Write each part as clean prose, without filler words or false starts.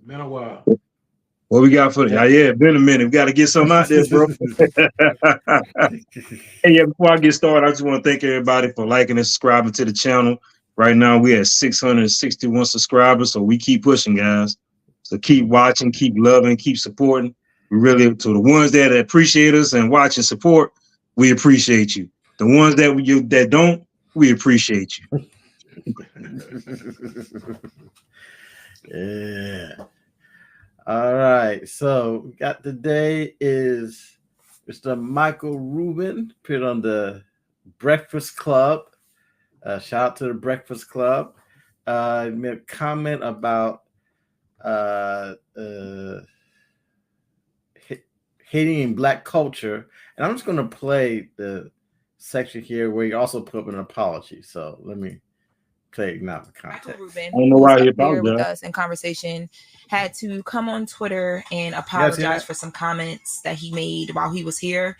Been a while. What we got for you? Yeah, been a minute. We got to get something out there, bro. Hey, yeah, before I get started, I just want to thank everybody for liking and subscribing to the channel. Right now, we at 661 subscribers, so we keep pushing, guys. So keep watching, keep loving, keep supporting. We really, to the ones that appreciate us and watch and support, we appreciate you. The ones that don't, we appreciate you. Yeah. All right. So we got today is Mr. Michael Rubin, appeared on the Breakfast Club. Shout out to the Breakfast Club. Made a comment about hating in Black culture, and I'm just going to play the section here where he also put up an apology. So let me play now the context. Michael Rubin, I don't know why who's he up here with apologized. us in conversation, had to come on Twitter and apologize for some comments that he made while he was here.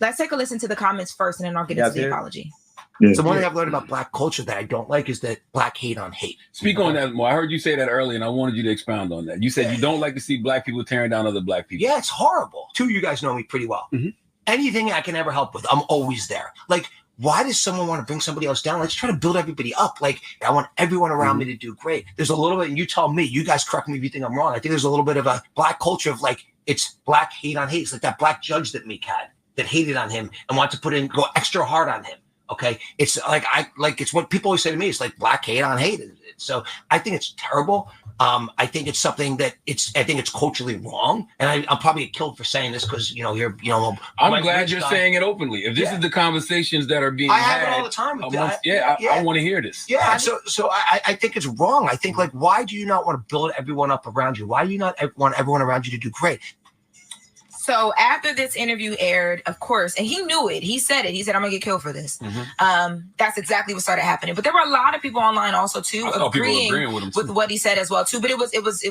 Let's take a listen to the comments first, and then I'll get into the apology. Yeah. So one thing I've learned about Black culture that I don't like is that Black hate on hate. Speak on that more. I heard you say that earlier, and I wanted you to expound on that. You said you don't like to see Black people tearing down other Black people. Yeah, it's horrible. Two of you guys know me pretty well. Mm-hmm. Anything I can ever help with, I'm always there. Like, why does someone want to bring somebody else down? Let's try to build everybody up. Like, I want everyone around me to do great. There's a little bit, and you tell me, you guys correct me if you think I'm wrong. I think there's a little bit of a Black culture of like, it's Black hate on hate. It's like that Black judge that Meek had that hated on him and wanted to go extra hard on him. Okay. It's it's what people always say to me. It's like Black hate on hate. So I think it's terrible. I think it's something that I think it's culturally wrong. And I'll probably get killed for saying this because, I'm glad you're saying it openly. If this is the conversations that are being had. I have it all the time. I want to hear this. Yeah. So I think it's wrong. I think, like, why do you not want to build everyone up around you? Why do you not want everyone around you to do great? So after this interview aired, of course, and he knew it. He said it. He said, "I'm gonna get killed for this." Mm-hmm. That's exactly what started happening. But there were a lot of people online also too agreeing with what he said as well too. But it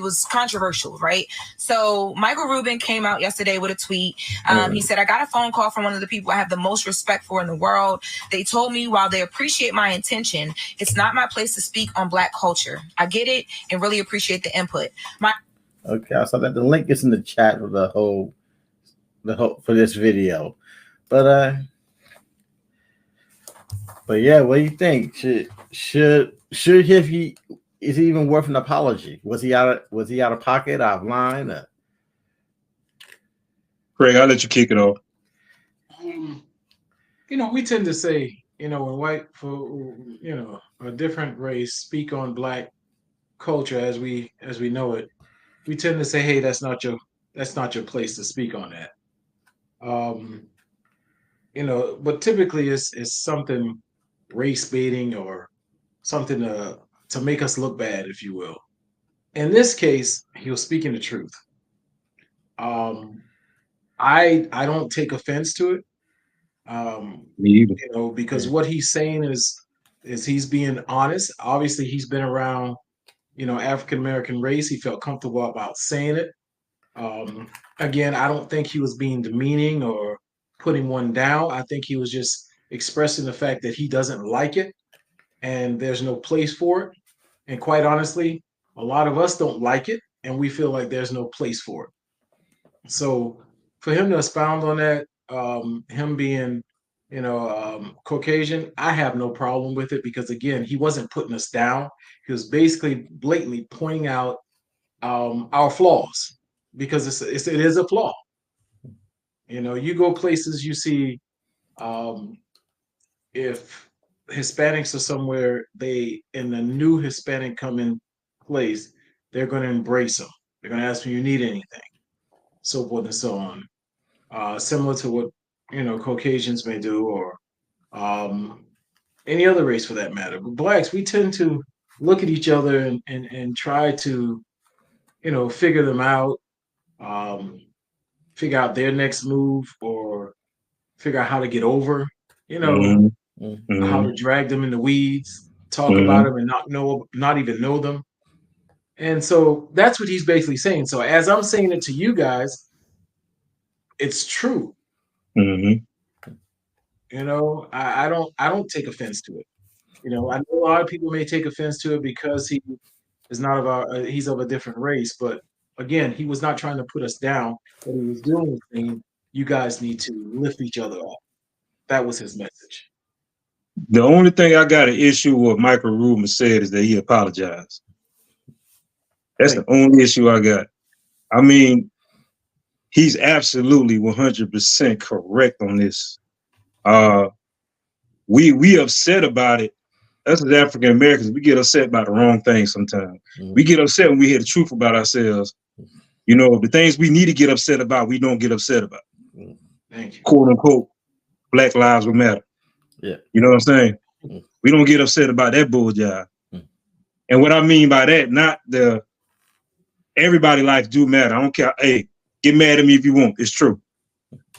was controversial, right? So Michael Rubin came out yesterday with a tweet. He said, "I got a phone call from one of the people I have the most respect for in the world. They told me while they appreciate my intention, it's not my place to speak on Black culture. I get it and really appreciate the input." Okay, so that the link is in the chat for the whole for this video, but yeah, what do you think? Should he is he even worth an apology? Was he out of pocket, out of line? Craig, I'll let you kick it off. We tend to say, when a different race speak on Black culture as we know it, we tend to say, hey, that's not your place to speak on that. But typically it's something race baiting or something to make us look bad, if you will. In this case, he was speaking the truth. I don't take offense to it. Me either. Because what he's saying is he's being honest. Obviously, he's been around, African American race. He felt comfortable about saying it. Again, I don't think he was being demeaning or putting one down. I think he was just expressing the fact that he doesn't like it and there's no place for it. And quite honestly, a lot of us don't like it and we feel like there's no place for it. So for him to expound on that, him being, Caucasian, I have no problem with it because, again, he wasn't putting us down. He was basically blatantly pointing out our flaws. Because it is a flaw. You go places, you see if Hispanics are somewhere, in the new Hispanic come in place, they're going to embrace them. They're going to ask if you need anything, so forth and so on. Similar to what, Caucasians may do or any other race for that matter. But Blacks, we tend to look at each other and try to, figure them out. Figure out their next move or figure out how to get over, how to drag them in the weeds, talk about them and not even know them. And so that's what he's basically saying. So as I'm saying it to you guys, it's true. I don't take offense to it. I know a lot of people may take offense to it because he is not he's of a different race, but again, he was not trying to put us down, but he was doing the thing. You guys need to lift each other up. That was his message. The only thing I got an issue with Michael Rubin said is that he apologized. That's the only issue I got. I mean, he's absolutely 100% correct on this. We upset about it. Us as African Americans, we get upset about the wrong things sometimes. We get upset when we hear the truth about ourselves. You know, the things we need to get upset about, we don't get upset about. Thank you. Quote unquote, Black Lives Will Matter. Yeah. You know what I'm saying? We don't get upset about that bullshit. And what I mean by that, not the everybody life do matter. I don't care. Hey, get mad at me if you want. It's true.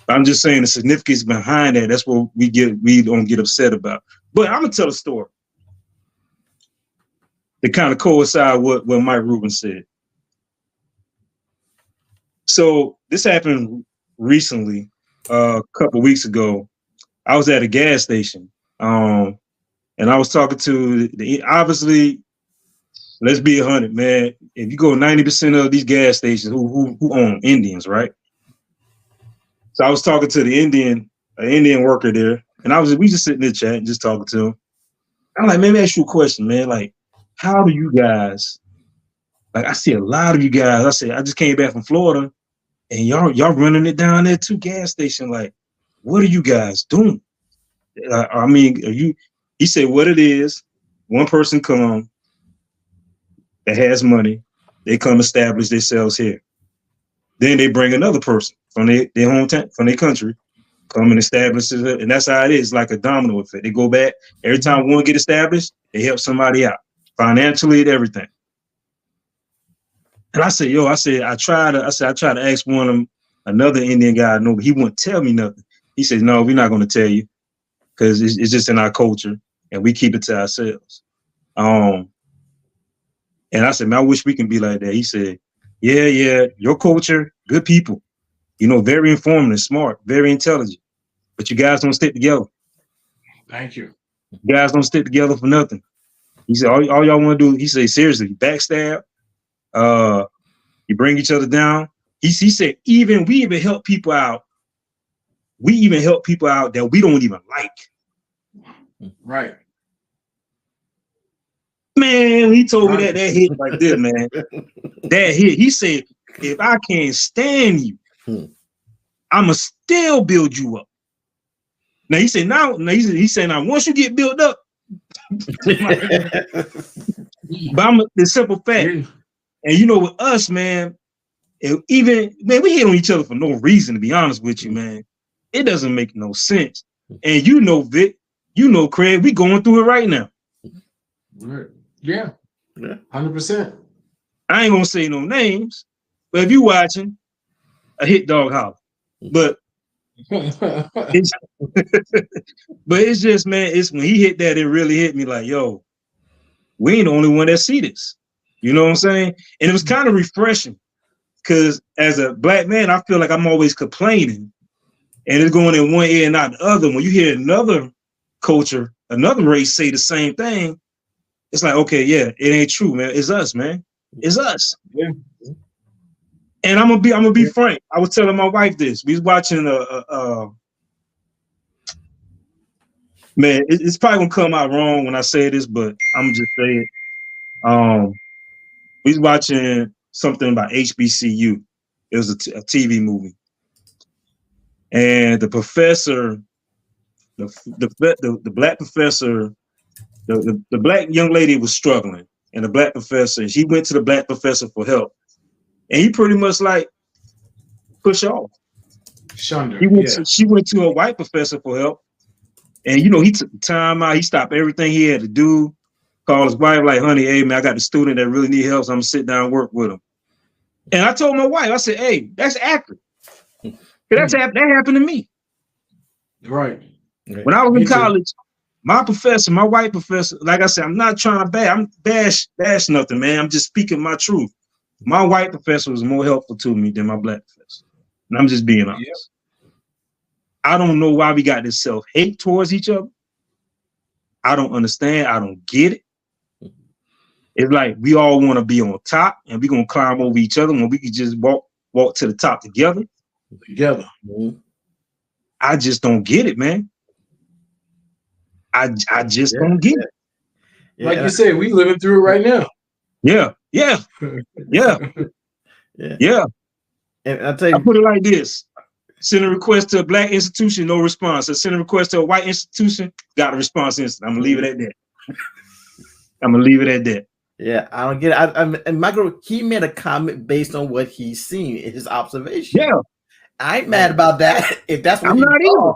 I'm just saying the significance behind that. That's what we don't get upset about. But I'm gonna tell a story to kind of coincide with what Mike Rubin said. So this happened recently, a couple weeks ago. I was at a gas station, and I was talking to obviously. Let's be 100, man. If you go 90% of these gas stations, who own Indians, right? So I was talking to the Indian worker there, and we just sitting there chatting, just talking to him. I'm like, man, let me ask you a question, man. Like, how do you guys? Like, I see a lot of you guys. I said, I just came back from Florida, and y'all running it down there to gas station. Like, what are you guys doing? I mean, he said, what it is. One person come that has money, they come establish themselves here. Then they bring another person from their hometown, from their country, come and establish it. And that's how it is, like a domino effect. They go back. Every time one get established, they help somebody out financially and everything. And I said, I try to ask one of them, another Indian guy I know, but he wouldn't tell me nothing. He said, no, we're not going to tell you because it's just in our culture and we keep it to ourselves. And I said, man, I wish we can be like that. He said, yeah, your culture, good people, you know, very informative, smart, very intelligent, but you guys don't stick together. Thank you. You guys don't stick together for nothing. He said, all y'all want to do, he said, seriously, backstab, you bring each other down. He said, we even help people out. We even help people out that we don't even like. Right. Man, he told me that hit like this, man. That hit. He said, if I can't stand you, I'ma still build you up. Now he said, now once you get built up, but the simple fact, and you know, with us, man, we hate on each other for no reason, to be honest with you, man. It doesn't make no sense. And you know, Vic, you know, Craig, we going through it right now. Yeah, 100%. I ain't gonna say no names, but if you watching, a hit dog holler. But it's, but it's just, man, it's when he hit that, it really hit me like, yo, we ain't the only one that see this. You know what I'm saying? And it was kind of refreshing because as a black man, I feel like I'm always complaining and it's going in one ear and not the other. When you hear another culture, another race say the same thing, it's like, okay, yeah, it ain't true, man. It's us, man. It's us. Yeah. And I'm gonna be frank. I was telling my wife this. We was watching man, it's probably gonna come out wrong when I say this, but I'm gonna just say it. We was watching something about HBCU. It was a TV movie, and the professor, the black professor, the black young lady was struggling, and the black professor, she went to the black professor for help, and he pretty much like push off. Shunned her. She went to a white professor for help, and you know he took the time out. He stopped everything he had to do. Called his wife like, honey, hey man, I got a student that really need help, so I'm gonna sit down and work with him. And I told my wife, I said, hey, that's accurate. That happened to me. Right. When I was in college, my professor, my white professor, like I said, I'm not trying to bash nothing, man. I'm just speaking my truth. My white professor was more helpful to me than my black professor. And I'm just being honest. Yep. I don't know why we got this self-hate towards each other. I don't understand. I don't get it. It's like we all want to be on top, and we're gonna climb over each other when we could just walk to the top together. Mm-hmm. I just don't get it, man. I just don't get it. Yeah, like you said, we living through it right now. Yeah. And I'll tell you, I put it like this: send a request to a black institution, no response. So send a request to a white institution, got a response instant. I'm gonna leave it at that. Yeah, I don't get it. And Michael, he made a comment based on what he's seen in his observation. Yeah. I ain't mad about that. If that's what I'm not either.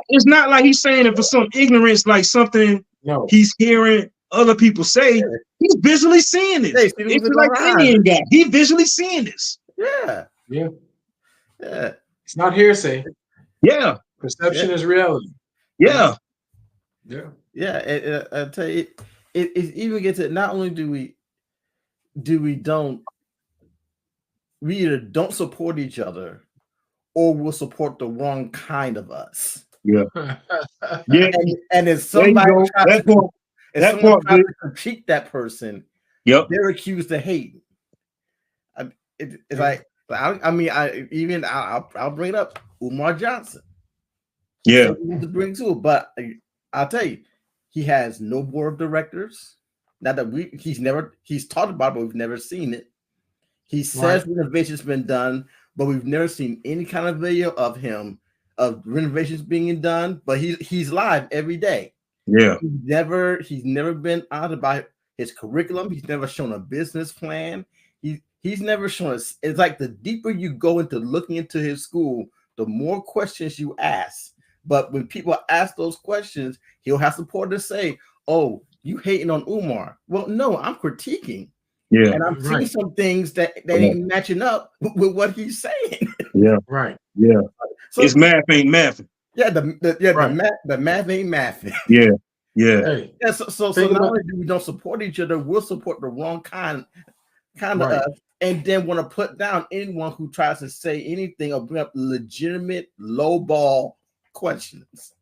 It's not like he's saying it for some ignorance, like something he's hearing other people say. He's visually seeing this. It's like the Indian guy. He visually seeing this. Yeah. It's not hearsay. Yeah. Perception is reality. Yeah. I tell you, it even gets to not only do we either don't support each other or we'll support the wrong kind of us. Yeah. And if somebody tries to critique that person, they're accused of hating. It's like, I'll bring it up, Umar Johnson. Yeah. To bring to it, but I'll tell you, he has no board of directors. Not that he's talked about it, but we've never seen it. He says renovations been done, but we've never seen any kind of video of him of renovations being done. But he's live every day. Yeah. He's never been out about his curriculum. He's never shown a business plan. He's never shown us. It's like the deeper you go into looking into his school, the more questions you ask. But when people ask those questions, he'll have support to say, "Oh, you hating on Umar?" Well, no, I'm critiquing. Yeah, and I'm seeing some things that ain't matching up with what he's saying. Yeah, Yeah, so it's math ain't mathing. Yeah, the math ain't mathing. Yeah. Hey. Yeah. So not only do we don't support each other, we'll support the wrong kind of us, and then want to put down anyone who tries to say anything or bring up legitimate low ball questions.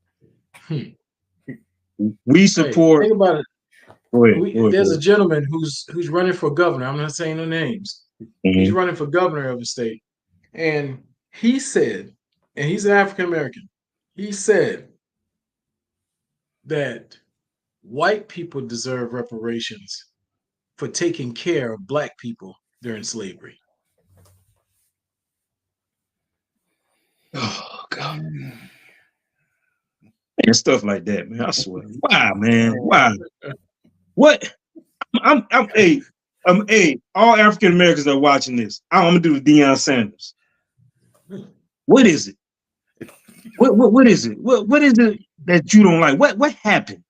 We support. Think about it. Go ahead. There's a gentleman who's running for governor. I'm not saying no names. Mm-hmm. He's running for governor of the state, and he said, and he's an African American. He said that white people deserve reparations for taking care of black people during slavery. Oh God. And stuff like that, man. I swear. Why, man? Why? What? I'm all African Americans are watching this. I'm gonna do the Deion Sanders. What is it? What is it? What is it that you don't like? What happened?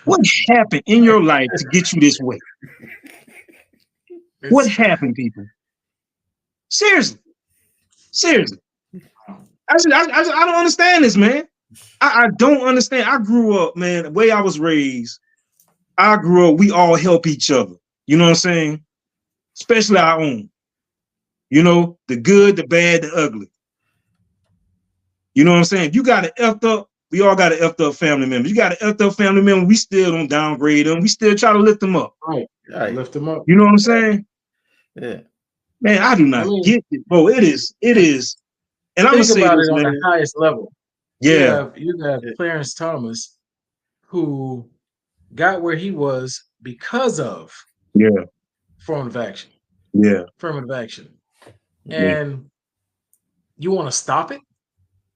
What happened in your life to get you this way? What happened, people? Seriously. I don't understand this, man. I don't understand. I grew up, man, the way I was raised. We all help each other. You know what I'm saying? Especially our own. You know, the good, the bad, the ugly. You know what I'm saying? You got an effed up, we all got an effed up family member. You got an effed up family member, we still don't downgrade them. We still try to lift them up. Right. Lift them up. You know what I'm saying? Yeah. Man, I do not get it, bro. It is. And I'm gonna say about this, it on man. the highest level. Yeah. You have Clarence Thomas, who got where he was because of affirmative action. Yeah. Affirmative action. And you want to stop it?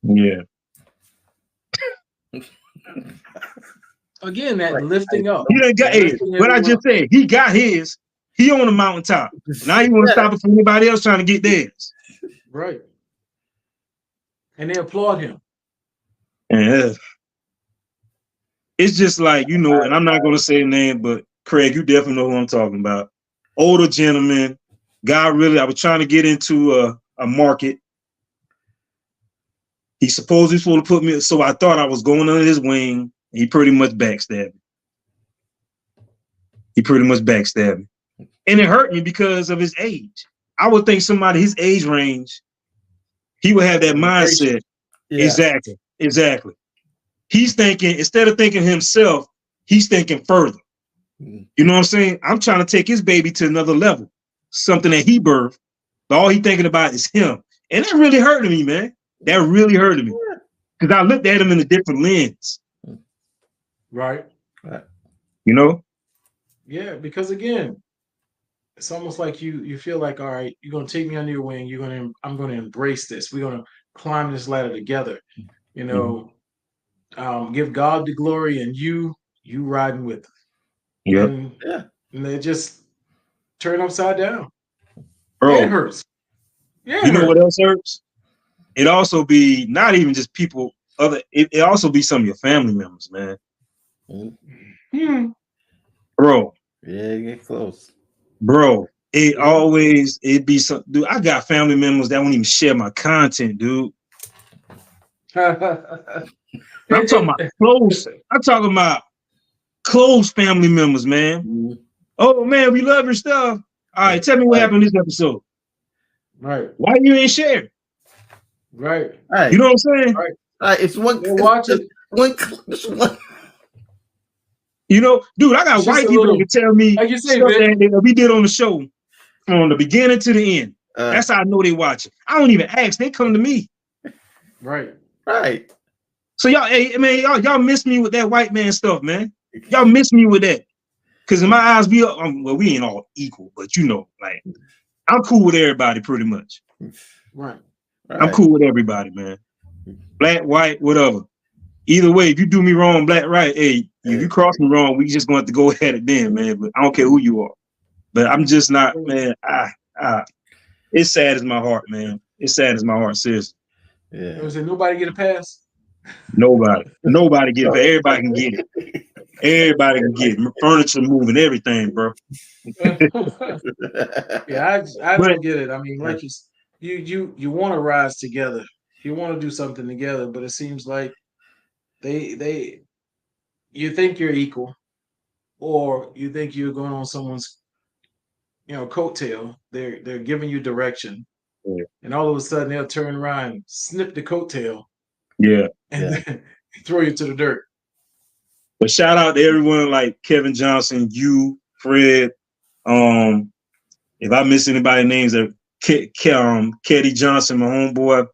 Yeah. Again, that lifting up. He done got his. What I just said, he got his. He on the mountaintop. Now he want to stop it from anybody else trying to get theirs. Right. And they applaud him. And it's just like, you know, and I'm not going to say a name, but Craig, you definitely know who I'm talking about. Older gentleman, guy I was trying to get into a market. He supposedly was supposed to put me, so I thought I was going under his wing. He pretty much backstabbed me. And it hurt me because of his age. I would think somebody his age range, he would have that mindset. Yeah. Exactly. He's thinking, instead of thinking himself, he's thinking further. You know what I'm saying? I'm trying to take his baby to another level, something that he birthed, but all he thinking about is him. And that really hurted me, man. That really hurted me. Because I looked at him in a different lens. Right. You know? Yeah, because again, it's almost like you feel like, all right, you're gonna take me under your wing. I'm gonna embrace this. We're gonna climb this ladder together. You know, give God the glory, and you riding with them. Yep. And they just turn upside down. Bro, it hurts. Yeah, you know what else hurts? It also be not even just people. It also be some of your family members, man. Bro. Yeah, get close. Bro, it be some dude. I got family members that won't even share my content, dude. I'm talking about close. I'm talking about close family members, man. Oh man, we love your stuff. All right, tell me what happened in this episode. Right. Why you ain't share? Right. You know what I'm saying? Right. It's one. Watch it. One. You know, dude, I got white people that can tell me like you say, stuff that we did on the show from the beginning to the end. That's how I know they watch it. I don't even ask; they come to me. Right. Right. So y'all, hey man, y'all miss me with that white man stuff, man. Y'all miss me with that. Because in my eyes, we ain't all equal, but you know, like I'm cool with everybody pretty much. Right. I'm cool with everybody, man. Black, white, whatever. Either way, if you do me wrong, black, right, hey, if you cross me wrong, we just going to have to go at it then, man. But I don't care who you are. But I'm just not, man. It's sad as my heart, man. It's sad as my heart, seriously. Yeah. Was it nobody get a pass? Nobody get it. But everybody can get it. Everybody can get it. Furniture moving, everything, bro. Yeah, I don't get it. I mean, like you want to rise together. You want to do something together, but it seems like you think you're equal, or you think you're going on someone's coattail. They're giving you direction, and all of a sudden they'll turn around and snip the coattail, and then throw you to the dirt. But shout out to everyone like Kevin Johnson, you, Fred. If I miss anybody's names, Ketty Johnson, my homeboy.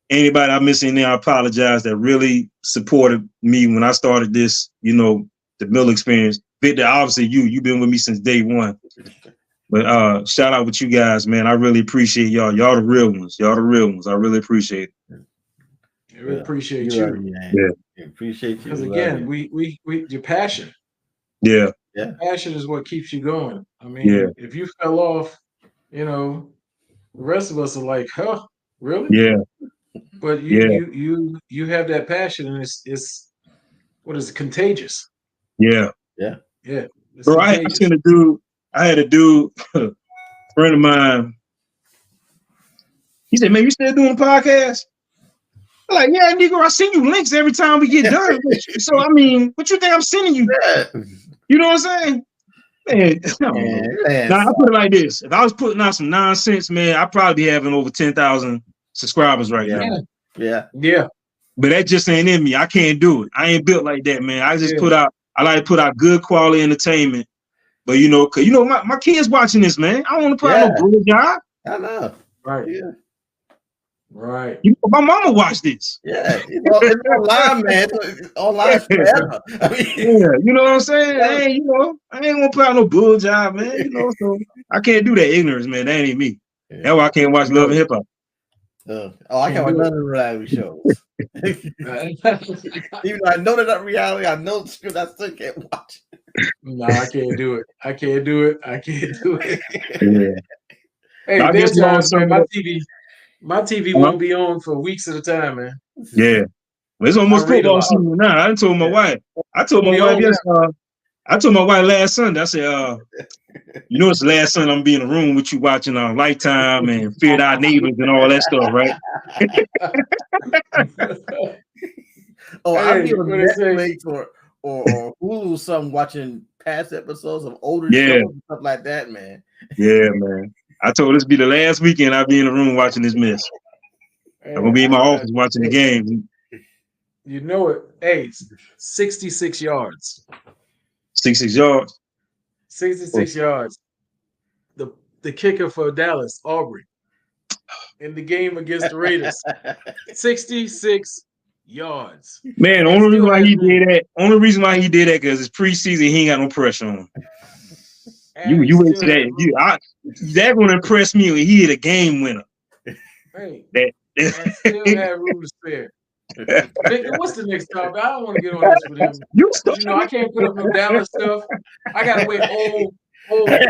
Anybody I miss in there, I apologize. That really supported me when I started this, the mill experience. Victor, obviously you've been with me since day one. But shout out with you guys, man. I really appreciate y'all. Y'all the real ones. Y'all the real ones. I really appreciate it. I really appreciate you. Yeah. Appreciate you. Because again, we your passion. Yeah. Passion is what keeps you going. I mean, if you fell off, the rest of us are like, huh, really? Yeah. But you have that passion, and it's what is it, contagious? Yeah. Bro, I had a dude, a friend of mine. He said, "Man, you still doing the podcast?" I'm like, "Yeah, nigga, I send you links every time we get done." So I mean, what you think I'm sending you? You know what I'm saying? Man, I put it like this: if I was putting out some nonsense, man, I'd probably be having over 10,000 subscribers right now. Yeah. But that just ain't in me. I can't do it. I ain't built like that, man. I just I like to put out good quality entertainment. But cause my kids watching this, man. I don't want to put out no good job. I know. Right. Yeah. Right. My mama watched this. Yeah. It's online, man. It's online forever. I mean, you know what I'm saying? I ain't gonna put out no bull job, man. So I can't do that ignorance, man. That ain't me. That's why I can't watch Love and Hip Hop. I can't watch none of the reality shows. Even though I know they're not reality, I know the script, I still can't watch it. No, I can't do it. I can't do it. Yeah. Hey, there's times, man, my TV won't be on for weeks at a time, man. Yeah. Well, it's almost football season now. I told my wife. I told my wife last Sunday. I said, it's the last Sunday I'm be in a room with you watching Lifetime and Feared Our Neighbors and all that stuff, right? I'll be on Netflix or Hulu, something watching past episodes of older shows and stuff like that, man. Yeah, man. I told this be the last weekend I'll be in the room watching this mess. I'm gonna be in my office watching the game. You know it. Hey, 66 yards. 66 yards. 66 yards. The kicker for Dallas, Aubrey, in the game against the Raiders, 66 yards. Man, only reason why he did that, because it's preseason, he ain't got no pressure on him. You wait to that. That gonna impress me when he hit a game winner. Hey, that still had room to spare. What's the next topic? I don't want to get on this with him. You know, I can't put up no Dallas stuff. I gotta wait old